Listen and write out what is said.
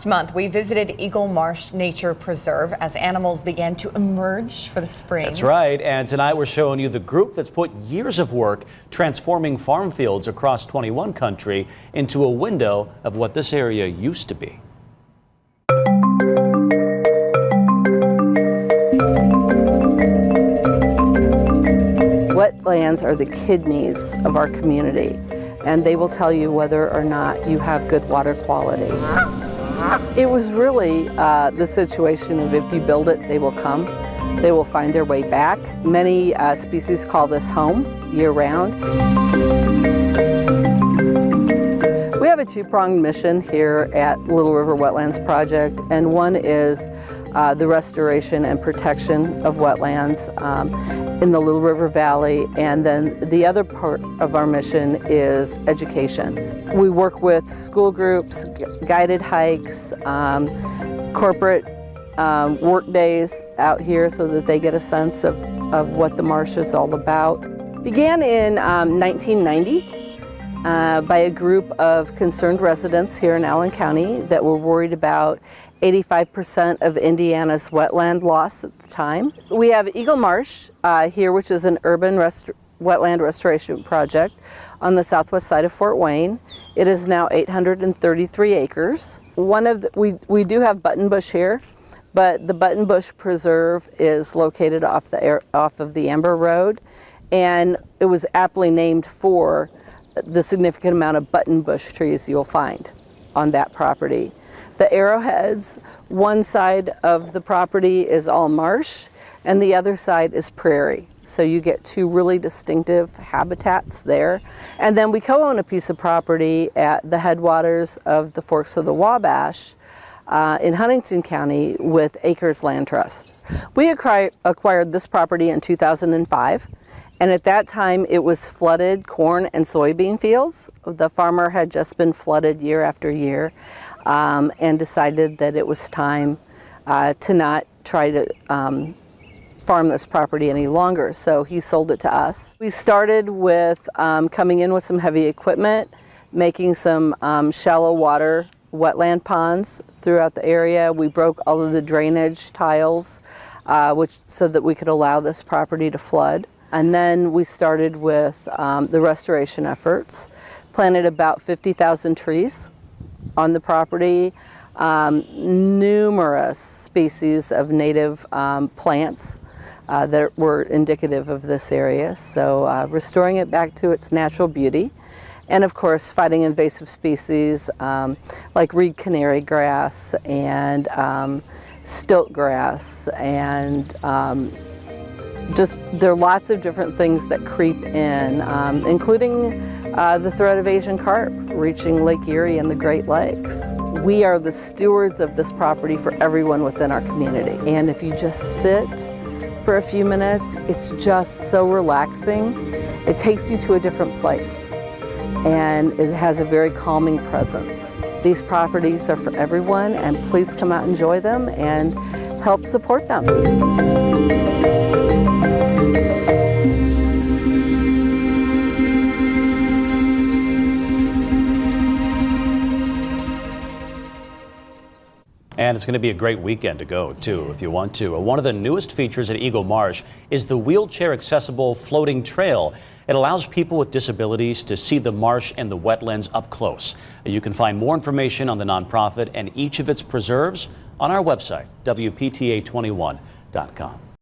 month, we visited Eagle Marsh Nature Preserve as animals began to emerge for the spring. That's right. And tonight we're showing you the group that's put years of work transforming farm fields across 21 country into a window of what this area used to be. Wetlands are the kidneys of our community, and they will tell you whether or not you have good water quality. It was really the situation of if you build it, they will come. They will find their way back. Many species call this home year-round. We have a two-pronged mission here at Little River Wetlands Project, and one is the restoration and protection of wetlands in the Little River Valley, and then the other part of our mission is education. We work with school groups, guided hikes, corporate work days out here so that they get a sense of what the marsh is all about. Began in 1990 by a group of concerned residents here in Allen County that were worried about 85% of Indiana's wetland loss at the time. We have Eagle Marsh here, which is an urban wetland restoration project on the southwest side of Fort Wayne. It is now 833 acres. We do have Buttonbush here, but the Buttonbush Preserve is located off of the Amber Road, and it was aptly named for the significant amount of buttonbush trees you'll find on that property. The arrowheads, one side of the property is all marsh and the other side is prairie. So you get two really distinctive habitats there. And then we co-own a piece of property at the headwaters of the Forks of the Wabash in Huntington County with Acres Land Trust. We acquired this property in 2005. And at that time, it was flooded corn and soybean fields. The farmer had just been flooded year after year and decided that it was time to not try to farm this property any longer. So he sold it to us. We started with coming in with some heavy equipment, making some shallow water wetland ponds throughout the area. We broke all of the drainage tiles so that we could allow this property to flood. And then we started with the restoration efforts, planted about 50,000 trees on the property, numerous species of native plants that were indicative of this area. So restoring it back to its natural beauty. And of course, fighting invasive species like reed canary grass and stilt grass and there are lots of different things that creep in, including the threat of Asian carp reaching Lake Erie and the Great Lakes. We are the stewards of this property for everyone within our community. And if you just sit for a few minutes, it's just so relaxing. It takes you to a different place. And it has a very calming presence. These properties are for everyone, and please come out and enjoy them and help support them. And it's going to be a great weekend to go, too, if you want to. One of the newest features at Eagle Marsh is the wheelchair-accessible floating trail. It allows people with disabilities to see the marsh and the wetlands up close. You can find more information on the nonprofit and each of its preserves on our website, WPTA21.com.